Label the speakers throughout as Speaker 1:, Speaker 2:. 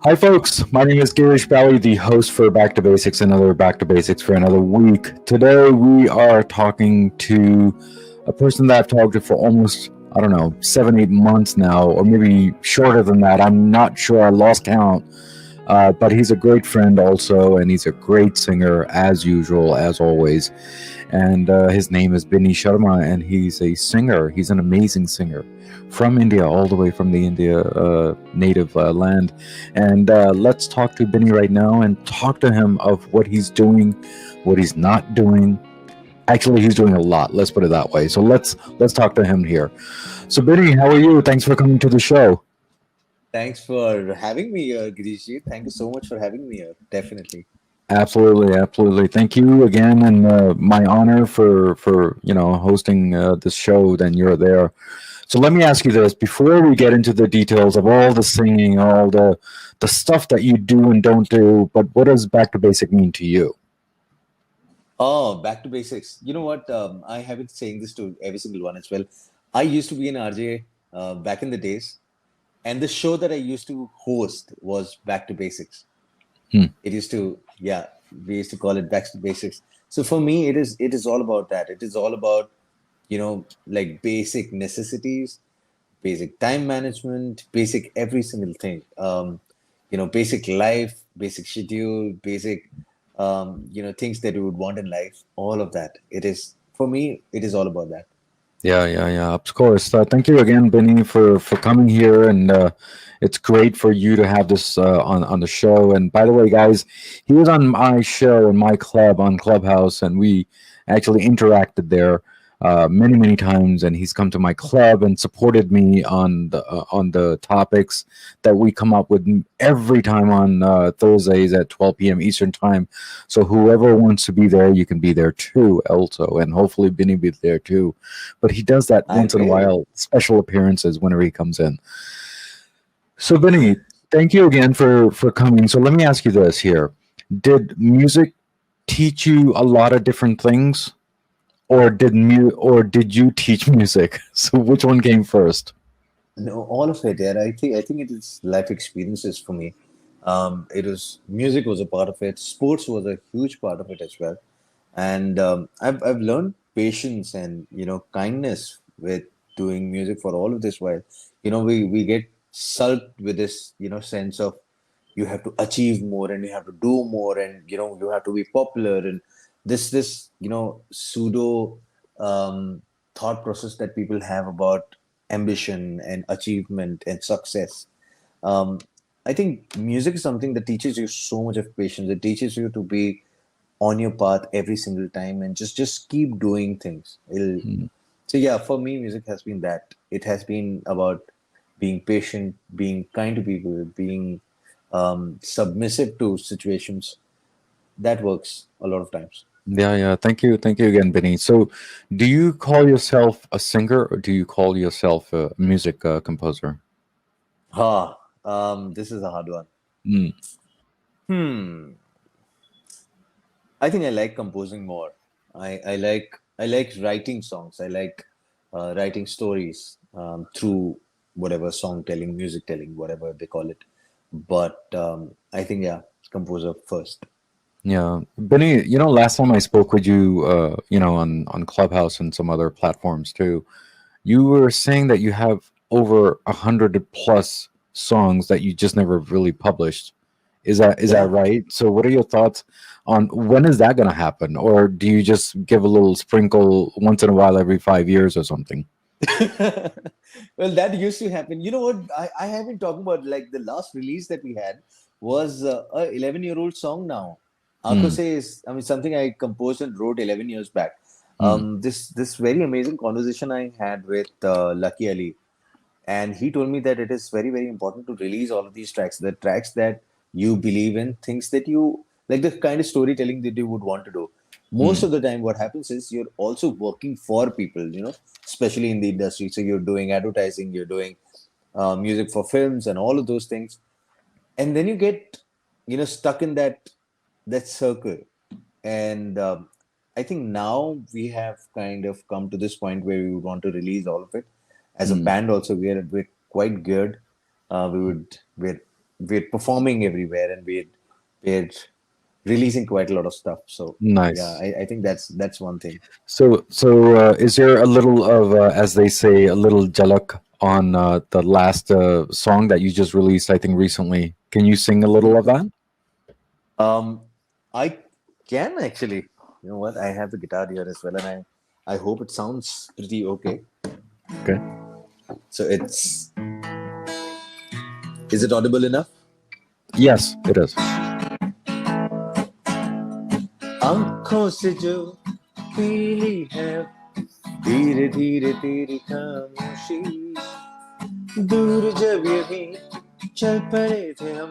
Speaker 1: Hi, folks. My name is Girish, the host for Back2Basics, another Back2Basics for another week. Today, we are talking to a person that I've talked to for almost, I don't know, 7, 8 months now, or maybe shorter than that. I'm not sure. I lost count. But he's a great friend also, and he's a great singer as usual, as always. And his name is Binny Sharma, and he's a singer. He's an amazing singer from India, all the way from the India native land. And let's talk to Binny right now and talk to him of what he's doing, what he's not doing. Actually, he's doing a lot. Let's put it that way. So let's talk to him here. So Binny, how are you? Thanks for coming to the show.
Speaker 2: Thanks for having me here, Girish. Thank you so much for having me here. Definitely.
Speaker 1: Absolutely, absolutely. Thank you again, and my honor for hosting this show. Then you're there. So let me ask you this before we get into the details of all the singing, all the stuff that you do and don't do. But what does back to basic mean to you?
Speaker 2: Oh, back to basics. You know what? I have been saying this to every single one as well. I used to be an RJ back in the days, and the show that I used to host was Back to Basics.
Speaker 1: Hmm.
Speaker 2: It used to, yeah, we used to call it Back to Basics. So for me, it is all about that. It is all about, like basic necessities, basic time management, basic every single thing. Basic life, basic schedule, basic, things that you would want in life. All of that. It is for me. It is all about that.
Speaker 1: Yeah, yeah, yeah. Of course. Thank you again, Benny, for coming here, and it's great for you to have this on the show. And by the way, guys, he was on my show in my club on Clubhouse, and we actually interacted there many times. And he's come to my club and supported me on the topics that we come up with every time on Thursdays at 12 p.m. Eastern time. So whoever wants to be there, you can be there too, also, and hopefully Benny be there too. But he does that
Speaker 2: I
Speaker 1: once in a
Speaker 2: will.
Speaker 1: while, special appearances whenever he comes in. So, Benny, thank you again for coming. So, let me ask you this here: did music teach you a lot of different things, or did you teach music? So, which one came first?
Speaker 2: No, all of it. Yeah, I think it is life experiences for me. It was music was a part of it. Sports was a huge part of it as well. And I've learned patience and kindness with doing music for all of this. While we get sulked with this sense of you have to achieve more and you have to do more and you have to be popular and this pseudo thought process that people have about ambition and achievement and success. um, I think music is something that teaches you so much of patience. It teaches you to be on your path every single time and just keep doing things.
Speaker 1: Hmm.
Speaker 2: So yeah, for me, music has been that. It has been about being patient, being kind to people, being submissive to situations. That works a lot of times.
Speaker 1: Yeah, yeah. Thank you again, Benny. So, do you call yourself a singer, or do you call yourself a music composer?
Speaker 2: This is a hard one.
Speaker 1: Mm.
Speaker 2: Hmm. I think I like composing more. I like writing songs. I like writing stories through whatever song telling, music telling, whatever they call it. But I think yeah, composer first.
Speaker 1: Yeah, Benny. Last time I spoke with you, on Clubhouse and some other platforms too, you were saying that you have over 100 plus songs that you just never really published. Is that
Speaker 2: Yeah.
Speaker 1: right? So, what are your thoughts on when is that going to happen, or do you just give a little sprinkle once in a while, every 5 years or something?
Speaker 2: Well, that used to happen. You know what? I have been talking about like the last release that we had was a 11-year-old song now. Akose
Speaker 1: Hmm.
Speaker 2: is, I mean, something I composed and wrote 11 years back.
Speaker 1: Hmm.
Speaker 2: This very amazing conversation I had with Lucky Ali, and he told me that it is very important to release all of these tracks, the tracks that you believe in, things that you like, the kind of storytelling that you would want to do. Most
Speaker 1: Hmm.
Speaker 2: of the time what happens is you're also working for people, especially in the industry. So you're doing advertising, you're doing music for films and all of those things, and then you get stuck in that circle. And I think now we have kind of come to this point where we would want to release all of it. As a
Speaker 1: Hmm.
Speaker 2: band, also we're quite good. We would we're we're performing everywhere, and we're releasing quite a lot of stuff. So yeah,
Speaker 1: Nice.
Speaker 2: I think that's one thing.
Speaker 1: So, is there a little of, as they say, a little jalak on the last song that you just released? I think recently. Can you sing a little of that?
Speaker 2: Um, I can actually. You know what? I have the guitar here as well, and I hope it sounds pretty okay.
Speaker 1: Okay.
Speaker 2: So is it audible enough?
Speaker 1: Yes, it is.
Speaker 2: आंखों से जो पीली है धीरे धीरे तेरी खामोशी दूर जब यही चल पड़े थे हम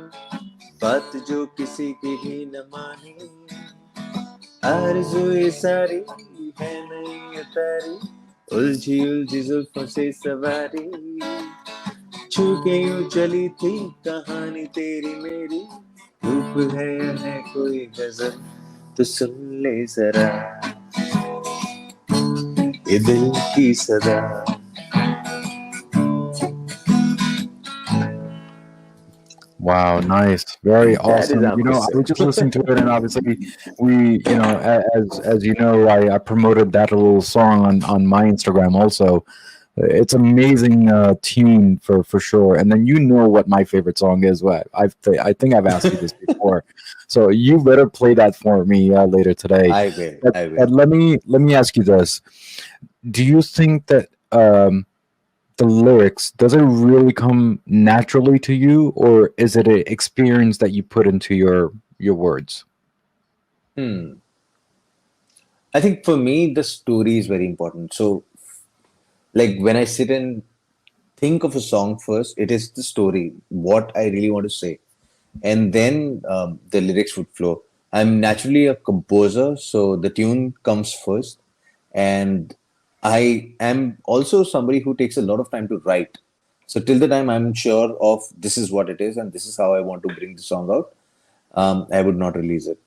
Speaker 2: बात जो किसी की भी न मानी आरज़ू ये सारी है नहीं उतारी उलझी उलझी जुल्फों से सवारी छू के यूं चली थी कहानी तेरी मेरी रूप है कोई गजल तो सुन ले जरा ये दिल की सदा.
Speaker 1: Wow, nice, very
Speaker 2: That is
Speaker 1: awesome.
Speaker 2: our
Speaker 1: I was
Speaker 2: question.
Speaker 1: just listening to it, and obviously, as you know, I promoted that little song on my Instagram also. It's amazing tune for sure. And then what my favorite song is. What I think I've asked you this before, so you better play that for me later today.
Speaker 2: I will.
Speaker 1: But,
Speaker 2: I will.
Speaker 1: but let me ask you this: do you think that the lyrics, does it really come naturally to you, or is it an experience that you put into your words?
Speaker 2: I think for me, the story is very important. So, like when I sit and think of a song first, it is the story, what I really want to say, and then the lyrics would flow. I'm naturally a composer, so the tune comes first, and I am also somebody who takes a lot of time to write. So till the time I'm sure of this is what it is and this is how I want to bring the song out, I would not release it.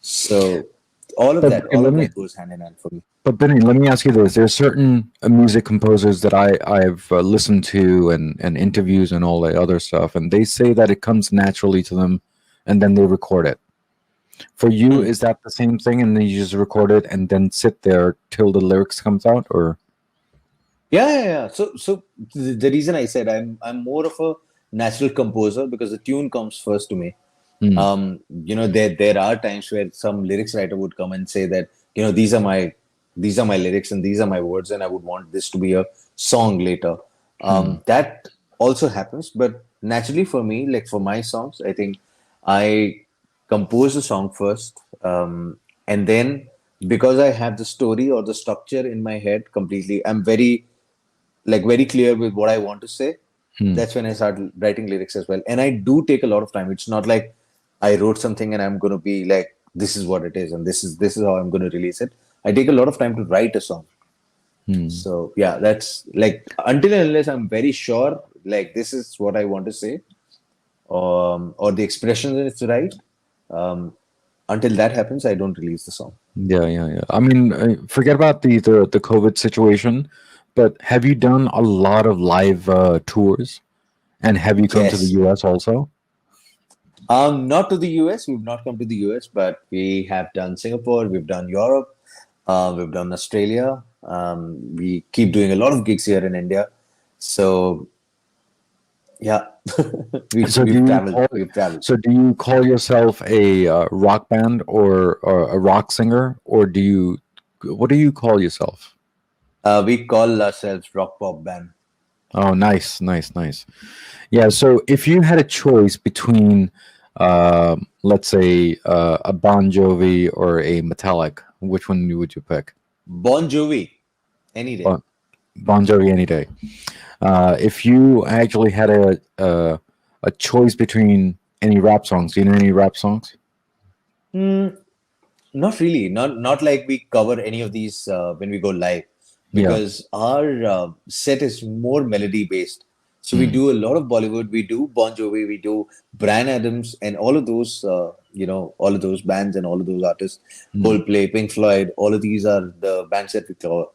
Speaker 2: So
Speaker 1: But
Speaker 2: all
Speaker 1: let
Speaker 2: of
Speaker 1: me
Speaker 2: that goes hand in hand for me.
Speaker 1: But Benny, let me ask you this: there's certain music composers that I've listened to and interviews and all that other stuff, and they say that it comes naturally to them, and then they record it. For you,
Speaker 2: Hmm.
Speaker 1: is that the same thing, and then you just record it and then sit there till the lyrics comes out, or?
Speaker 2: Yeah. So the reason I said I'm more of a natural composer because the tune comes first to me.
Speaker 1: Hmm.
Speaker 2: There are times where some lyrics writer would come and say that these are my lyrics and these are my words and I would want this to be a song later. That also happens, but naturally for me, like for my songs, I think I compose the song first, and then because I have the story or the structure in my head completely, I'm very clear with what I want to say. That's when I start writing lyrics as well. And I do take a lot of time. It's not like I wrote something and I'm going to be like, this is what it is, and this is how I'm going to release it. I take a lot of time to write a song. So yeah, that's like until and unless I'm very sure, like this is what I want to say, or the expression is right. Um, until that happens, I don't release the song.
Speaker 1: Yeah. I mean, forget about the COVID situation, but have you done a lot of live tours, and have you come to the
Speaker 2: Yes.
Speaker 1: US also?
Speaker 2: Not to the US. We've not come to the US, but we have done Singapore. We've done Europe. We've done Australia. We keep doing a lot of gigs here in India. So yeah,
Speaker 1: So do
Speaker 2: we've
Speaker 1: you
Speaker 2: traveled.
Speaker 1: call
Speaker 2: We've traveled.
Speaker 1: so do you call yourself a rock band or a rock singer, or what do you call yourself?
Speaker 2: We call ourselves Rockpop band.
Speaker 1: Oh, nice. Yeah. So if you had a choice between, let's say, a Bon Jovi or a Metallic, which one would you pick?
Speaker 2: Bon Jovi, any day.
Speaker 1: Bon, bon Jovi any day. If you actually had a choice between any rap songs, do you know any rap songs?
Speaker 2: Not really. Not like we cover any of these when we go live,
Speaker 1: Yeah.
Speaker 2: because our set is more melody based. So we do a lot of Bollywood. We do Bon Jovi. We do Bryan Adams, and all of those, all of those bands and all of those artists. Coldplay, Pink Floyd. All of these are the bands that we cover.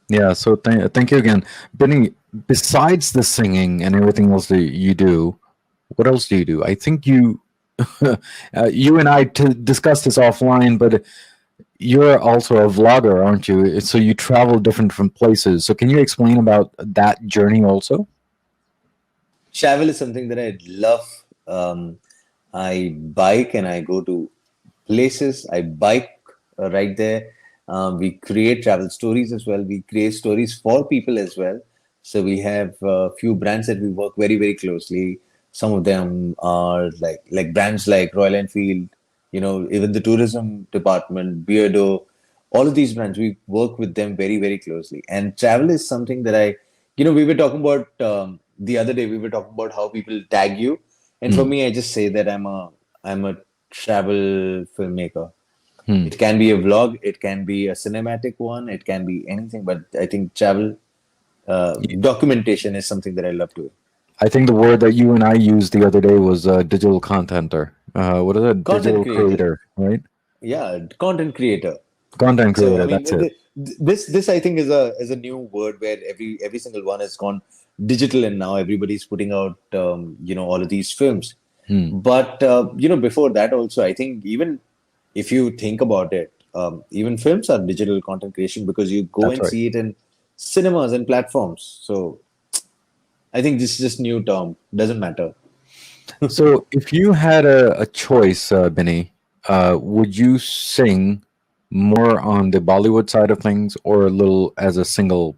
Speaker 1: Yeah, so thank you again, Benny. Besides the singing and everything else that you do, What else do you do? I think you, you and I discussed this offline, but you're also a vlogger, aren't you? So you travel different places. So can you explain about that journey also?
Speaker 2: Travel is something that I love. I bike and I go to places. I bike right there. We create travel stories as well. We create stories for people as well. So we have a few brands that we work very, very closely. Some of them are like brands like Royal Enfield, even the tourism department, Beardo, all of these brands, we work with them very, very closely. And travel is something that we were talking about the other day, we were talking about how people tag you. And for
Speaker 1: Hmm.
Speaker 2: me, I just say that I'm a travel filmmaker.
Speaker 1: Hmm.
Speaker 2: It can be a vlog, it can be a cinematic one, it can be anything, but I think travel documentation is something that I love doing.
Speaker 1: I think the word that you and I used the other day was digital contenter. What is it?
Speaker 2: Content
Speaker 1: Digital
Speaker 2: creator.
Speaker 1: creator, right?
Speaker 2: Yeah, content creator.
Speaker 1: Content
Speaker 2: So I
Speaker 1: creator.
Speaker 2: mean,
Speaker 1: That's it.
Speaker 2: this I think is a new word where every single one has gone digital, and now everybody's putting out all of these films.
Speaker 1: Hmm.
Speaker 2: But before that also, I think even if you think about it, even films are digital content creation because you go
Speaker 1: That's
Speaker 2: and
Speaker 1: right.
Speaker 2: see it in cinemas and platforms. So I think this is just new term. Doesn't matter.
Speaker 1: So, if you had a choice, Binny, would you sing more on the Bollywood side of things, or a little as a single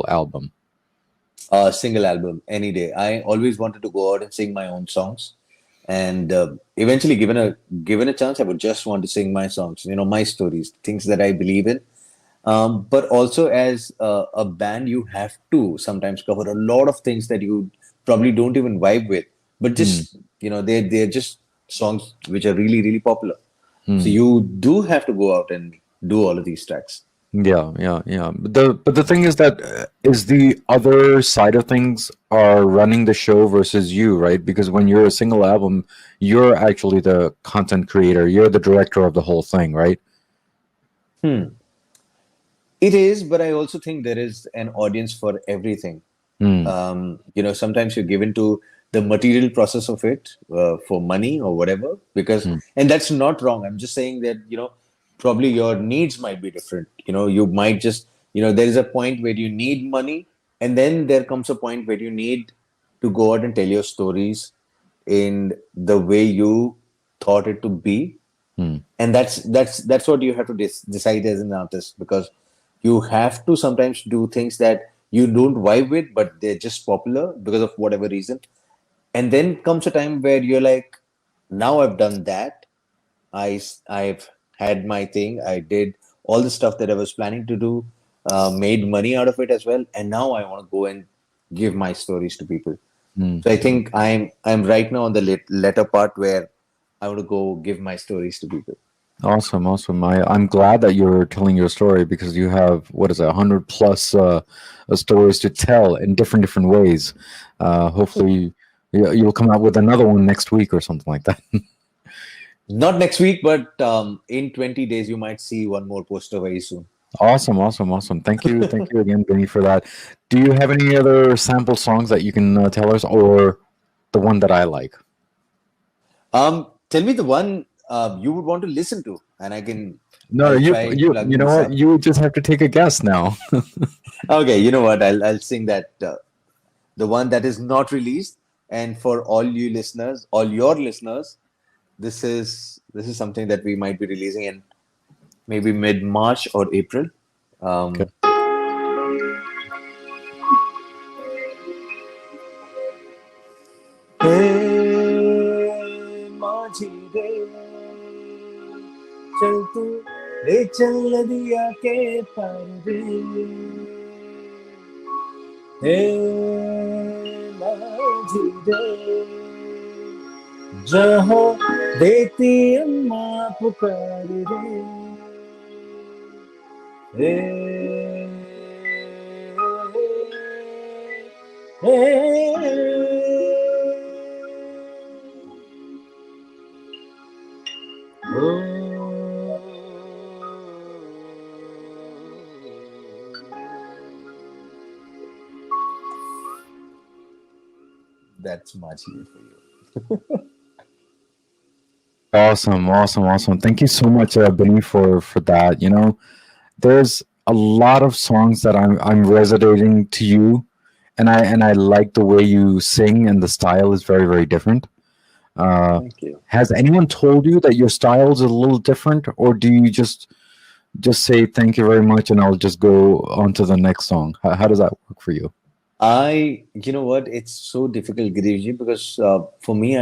Speaker 1: album?
Speaker 2: Single album any day. I always wanted to go out and sing my own songs, and eventually, given a chance, I would just want to sing my songs. My stories, things that I believe in. But also, as a band, you have to sometimes cover a lot of things that you probably don't even vibe with. But
Speaker 1: Hmm.
Speaker 2: just they're just songs which are really really popular. So
Speaker 1: Hmm.
Speaker 2: you do have to go out and do all of these tracks.
Speaker 1: Yeah, yeah, yeah. But the thing is that is the other side of things are running the show versus you, right? Because when you're a single album, you're actually the content creator. You're the director of the whole thing, right?
Speaker 2: Hmm. It is, but I also think there is an audience for everything.
Speaker 1: Hmm.
Speaker 2: Sometimes you're given to the material process of it for money or whatever,
Speaker 1: Hmm.
Speaker 2: and that's not wrong. I'm just saying that, probably your needs might be different. You might just, there is a point where you need money, and then there comes a point where you need to go out and tell your stories in the way you thought it to be,
Speaker 1: Hmm.
Speaker 2: and that's what you have to decide as an artist, because you have to sometimes do things that you don't vibe with but they're just popular because of whatever reason, and then comes a time where you're like, now I've done that, I've had my thing, I did all the stuff that I was planning to do, made money out of it as well, and now I want to go and give my stories to people.
Speaker 1: Hmm.
Speaker 2: So I think I'm right now on the latter part where I want to go give my stories to people.
Speaker 1: Awesome, awesome. I'm glad that you're telling your story because you have what is it, 100 plus stories to tell in different ways. Hopefully, you'll come out with another one next week or something like that.
Speaker 2: Not next week, but in 20 days, you might see one more poster very soon.
Speaker 1: Awesome, awesome, awesome. Thank you again, Benny, for that. Do you have any other sample songs that you can tell us, or the one that I like?
Speaker 2: Tell me the one you would want to listen to, and
Speaker 1: No,
Speaker 2: I'll
Speaker 1: you
Speaker 2: try
Speaker 1: you you
Speaker 2: plugging
Speaker 1: know
Speaker 2: this
Speaker 1: what?
Speaker 2: up.
Speaker 1: You just have to take a guess now.
Speaker 2: Okay, you know what? I'll sing that the one that is not released, and for all you listeners, all your listeners, this is something that we might be releasing in maybe mid March or April.
Speaker 1: Okay.
Speaker 2: Um, Hey, माझी रे, चल तू ले चल नदिया के पार रे, हे माझी रे, जहाँ देती अम्मा पुकार रे, हे that's Majhi for you.
Speaker 1: Awesome, awesome, awesome. Thank you so much, Benny, for that. You know, there's a lot of songs that I'm resonating to you, and I like the way you sing, and the style is very very different. Uh,
Speaker 2: Thank you.
Speaker 1: has anyone told you that your style is a little different, or do you just say thank you very much and I'll just go on to the next song? How does that work for you?
Speaker 2: You know what? It's so difficult, Giriji, because for me,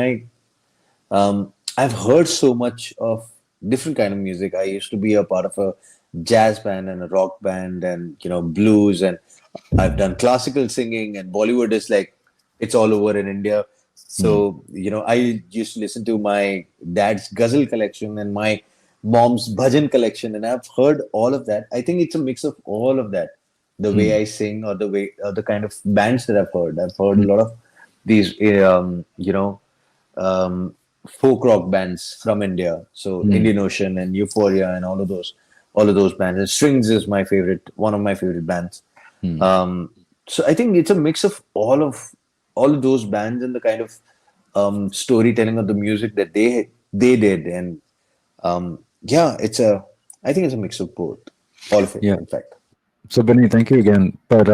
Speaker 2: I've heard so much of different kind of music. I used to be a part of a jazz band and a rock band, and blues, and I've done classical singing, and Bollywood is like it's all over in India.
Speaker 1: Hmm.
Speaker 2: So I used to listen to my dad's ghazal collection and my mom's bhajan collection, and I've heard all of that. I think it's a mix of all of that. The
Speaker 1: Hmm.
Speaker 2: way I sing, or the way, the kind of bands that I've heard. I've heard a
Speaker 1: Hmm.
Speaker 2: lot of these, um, folk rock bands from India. So
Speaker 1: Hmm.
Speaker 2: Indian Ocean and Euphoria and all of those bands. And Strings is my favorite, one of my favorite bands.
Speaker 1: Hmm.
Speaker 2: So I think it's a mix of all of those bands, and the kind of storytelling of the music that they did. And yeah, I think it's a mix of both, all of it,
Speaker 1: Yeah.
Speaker 2: in fact.
Speaker 1: So Benny, thank you again. But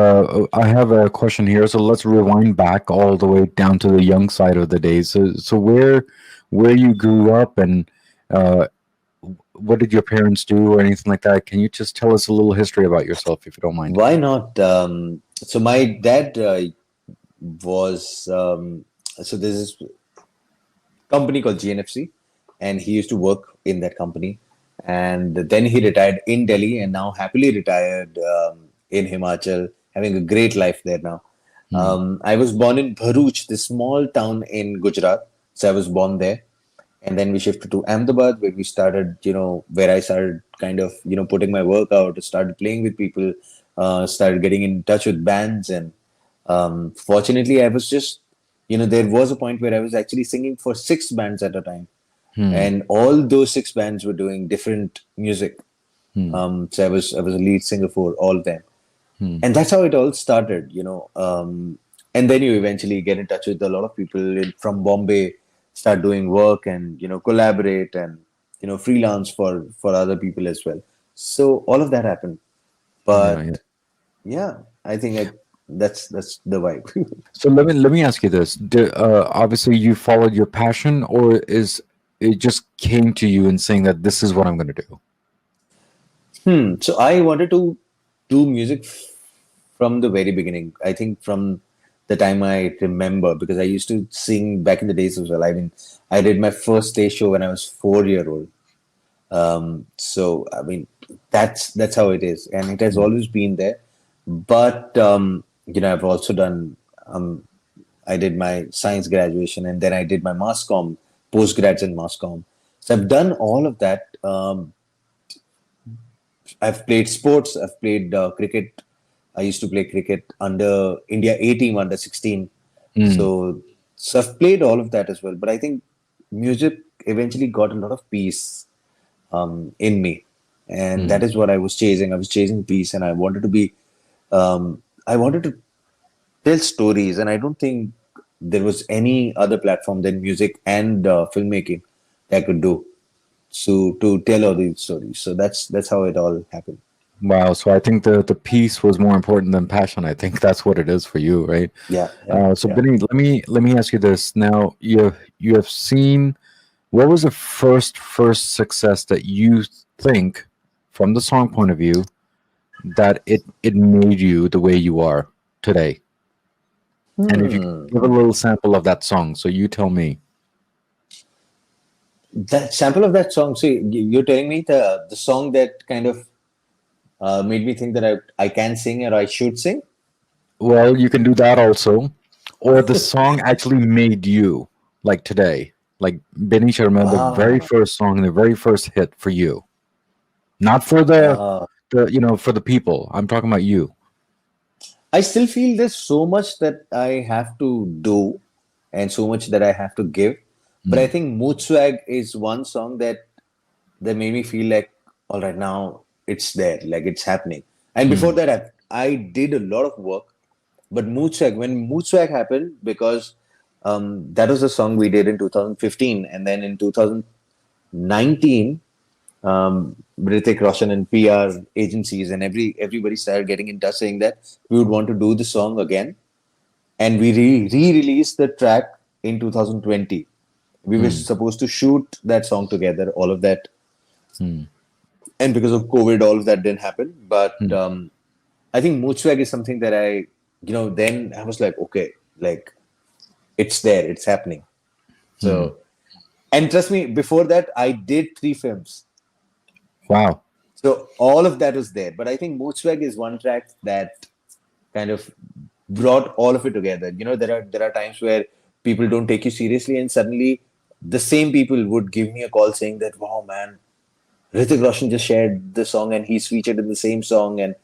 Speaker 1: I have a question here. So let's rewind back all the way down to the young side of the days. So where you grew up, and uh, what did your parents do or anything like that? Can you just tell us a little history about yourself, if you don't mind?
Speaker 2: Why not? So my dad was so there's this company called GNFC, and he used to work in that company. And then he retired in Delhi, and now happily retired in Himachal, having a great life there now.
Speaker 1: Hmm.
Speaker 2: I was born in Bharuch, this small town in Gujarat. So I was born there. And then we shifted to Ahmedabad, where we started, where I started kind of, putting my work out, started playing with people, started getting in touch with bands. And fortunately, I was just, there was a point where I was actually singing for six bands at a time.
Speaker 1: Hmm.
Speaker 2: And all those six bands were doing different music.
Speaker 1: Hmm.
Speaker 2: So I was a lead singer for all of them.
Speaker 1: Hmm.
Speaker 2: And that's how it all started. And then you eventually get in touch with a lot of people from Bombay, start doing work, and collaborate, and freelance for other people as well. So all of that happened.
Speaker 1: Yeah, yeah.
Speaker 2: But yeah, I think that's the vibe.
Speaker 1: So let me ask you this: obviously, you followed your passion, or is it just came to you and saying that this is what I'm going to do?
Speaker 2: So I wanted to do music from the very beginning. I think from the time I remember, because I used to sing back in the days as well. I mean, I did my first stage show when I was 4 year old. So I mean, that's how it is, and it has
Speaker 1: Hmm.
Speaker 2: always been there. But I've also done. I did my science graduation, and then I did my mass comm, postgrads in mass comm. So I've done all of that. I've played sports. I've played cricket. I used to play cricket under India A team under 16.
Speaker 1: Hmm.
Speaker 2: So I've played all of that as well. But I think music eventually got a lot of peace in me, and
Speaker 1: Hmm.
Speaker 2: that is what I was chasing. I was chasing peace, and I wanted to tell stories, and I don't think there was any other platform than music and filmmaking that I could do to tell all these stories. So that's how it all happened.
Speaker 1: Wow. So I think the peace was more important than passion. I think that's what it is for you, right?
Speaker 2: Yeah, yeah,
Speaker 1: So
Speaker 2: yeah.
Speaker 1: Benny, let me ask you this. Now you have seen, what was the first success that you think, from the song point of view, that it made you the way you are today? And if you could give a
Speaker 2: Hmm.
Speaker 1: little sample of that song, so you tell me.
Speaker 2: That sample of that song. See, you're telling me the song that kind of made me think that I can sing, or I should sing.
Speaker 1: Well, you can do that also, or the song actually made you, like today, like Binny Sharma, the very
Speaker 2: Ah,
Speaker 1: first song, the very first hit for you, not for the people. I'm talking about you.
Speaker 2: I still feel there's so much that I have to do, and so much that I have to give. But I
Speaker 1: Hmm.
Speaker 2: think Mood Swag is one song that made me feel like, all right, now it's there, like it's happening. And before
Speaker 1: Hmm.
Speaker 2: that, I did a lot of work. But Mood Swag, when Mood Swag happened, because That was a song we did in 2015, and then in 2019, Hrithik Roshan and PR agencies and everybody started getting in touch saying that we would want to do the song again, and we re-released the track in 2020. We were supposed to shoot that song together, all of that, and because of COVID, all of that didn't happen. But I think Mood Swag is something that then I was like, okay, like it's there, it's happening. So, and trust me, before that, I did 3 films.
Speaker 1: Wow.
Speaker 2: So all of that was there. But I think Mood Swag is one track that kind of brought all of it together. There are times where people don't take you seriously, and suddenly the same people would give me a call saying that, wow, man, Hrithik Roshan just shared the song and he's featured in the same song, and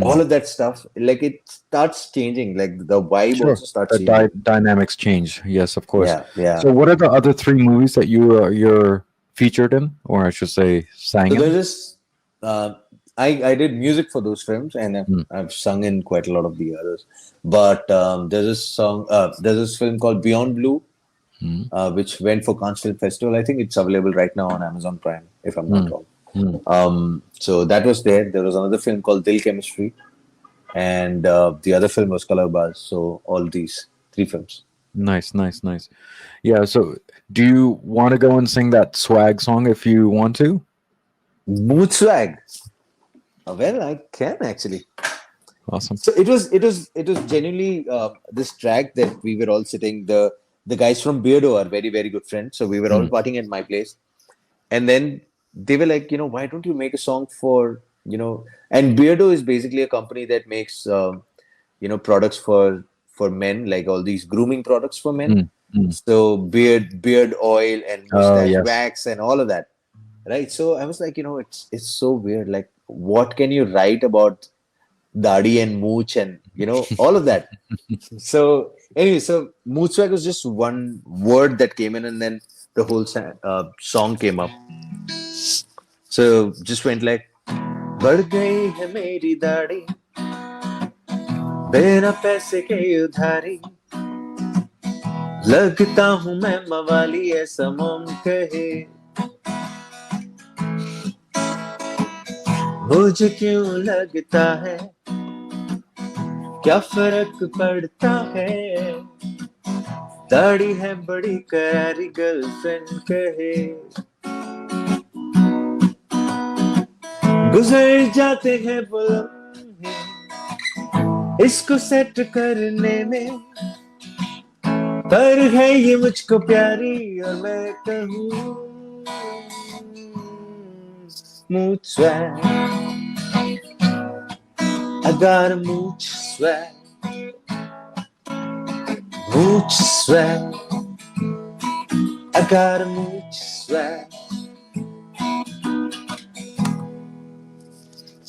Speaker 2: all of that stuff. Like it starts changing. Like the vibe
Speaker 1: Sure.
Speaker 2: also starts
Speaker 1: The
Speaker 2: changing.
Speaker 1: dynamics change. Yes, of course.
Speaker 2: Yeah.
Speaker 1: So, what are the other 3 movies that you're featured in, or I should say, sang
Speaker 2: So
Speaker 1: in?
Speaker 2: there's this. I did music for those films, and I've sung in quite a lot of the others. But there's this song. There's this film called Beyond Blue, which went for Cannes Film Festival. I think it's available right now on Amazon Prime, if I'm not wrong. So that was there. There was another film called Dil Chemistry, and the other film was Color. So all these 3 films.
Speaker 1: Nice. Yeah. So, do you want to go and sing that swag song if you want to?
Speaker 2: Mood Swag. Well, I can actually.
Speaker 1: Awesome.
Speaker 2: So it was genuinely this track that we were all sitting. The guys from Beardo are very, very good friends. So we were all partying at my place, and then they were like, why don't you make a song for And Beardo is basically a company that makes products for men, like all these grooming products for men. So beard oil and mustache
Speaker 1: yes.
Speaker 2: wax and all of that, right? So I was like, it's so weird. Like, what can you write about Dadi and Mooch and all of that? So anyway, so Mood Swag was just one word that came in, and then the whole song came up. So just went like, बढ़ गई है मेरी दाढ़ी बिना पैसे के उधारी लगता हूँ मैं मवाली ऐसा मोम कहे मुझे क्यों लगता है क्या फर्क पड़ता है दाढ़ी है बड़ी करारी गर्लफ्रेंड कहे गुजर जाते हैं बुलंद इसको सेट करने में पर है ये मुझको प्यारी और मैं कहूँ mood swag I got a mood swag I got a mood swag.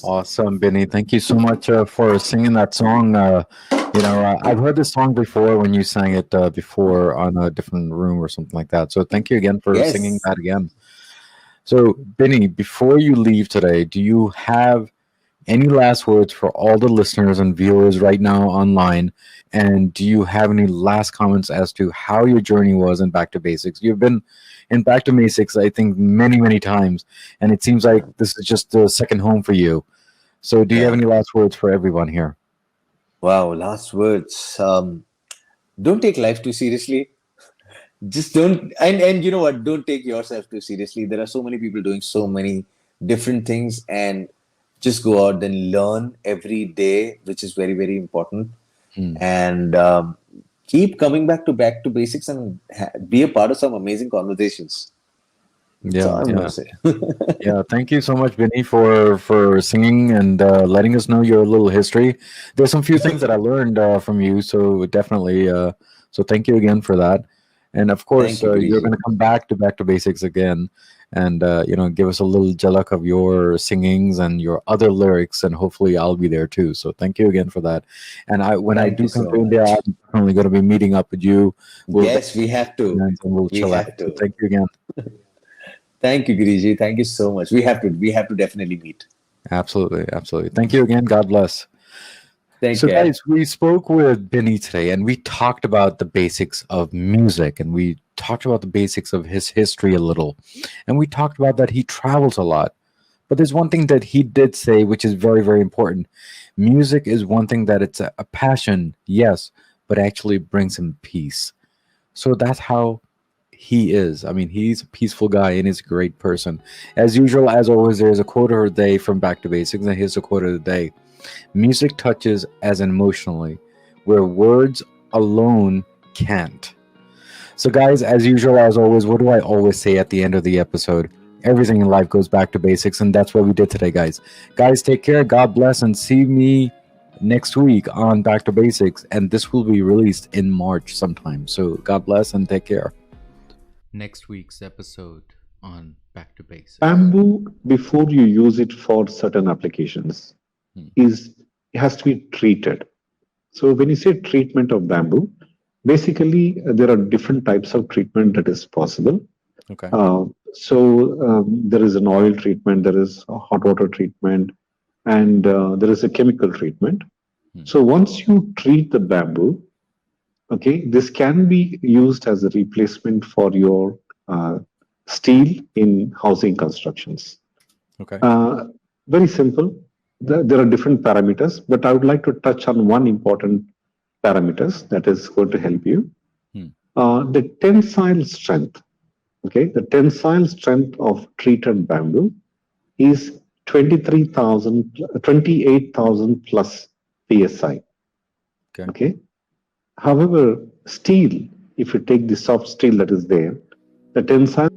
Speaker 1: Awesome, Binny. Thank you so much for singing that song. I've heard this song before when you sang it before on a different room or something like that. So thank you again for singing that again. So, Binny, before you leave today, do you have any last words for all the listeners and viewers right now online? And do you have any last comments as to how your journey was in Back to Basics? You've been in Back to Basics, I think, many, many times, and it seems like this is just the second home for you. So do you have any last words for everyone here?
Speaker 2: Wow, last words. Don't take life too seriously. Just don't, and you know what? Don't take yourself too seriously. There are so many people doing so many different things, and just go out and learn every day, which is very, very important. And keep coming back to basics and be a part of some amazing conversations.
Speaker 1: Yeah. Yeah. Thank you so much, Binny, for singing and letting us know your little history. There's some few things that I learned from you, so definitely. So thank you again for that. And of course, you're going to come back to Basics again, and give us a little jalak of your singings and your other lyrics, and hopefully I'll be there too. So thank you again for that. And when I do come to India, I'm definitely going to be meeting up with you.
Speaker 2: Yes, we have to.
Speaker 1: And we'll chill out. So thank you again.
Speaker 2: Thank you, Girish. Thank you so much. We have to definitely meet.
Speaker 1: Absolutely. Thank you again. God bless.
Speaker 2: Take
Speaker 1: So,
Speaker 2: care.
Speaker 1: guys, we spoke with Binny today and we talked about the basics of music and we talked about the basics of his history a little. And we talked about that he travels a lot. But there's one thing that he did say, which is very, very important. Music is one thing that it's a passion, yes, but actually brings him peace. So that's how he is. I mean, he's a peaceful guy and he's a great person. As usual, as always, there's a quote of the day from Back to Basics, and here's the quote of the day. Music touches as emotionally, where words alone can't. So, guys, as usual, as always, what do I always say at the end of the episode? Everything in life goes back to basics, and that's what we did today, guys. Guys, take care. God bless, and see me next week on Back to Basics. And this will be released in March sometime. So, God bless and take care. Next week's episode on Back to Basics.
Speaker 3: Bamboo, before you use it for certain applications, it has to be treated. So when you say treatment of bamboo, basically there are different types of treatment that is possible.
Speaker 1: Okay.
Speaker 3: There is an oil treatment, there is a hot water treatment, and there is a chemical treatment. So once you treat the bamboo, okay, this can be used as a replacement for your steel in housing constructions.
Speaker 1: Okay.
Speaker 3: Very simple. There are different parameters, but I would like to touch on one important parameters that is going to help you. The tensile strength. Okay, the tensile strength of treated bamboo is 28,000 plus psi. Okay. However, steel, if you take the soft steel that is there, the tensile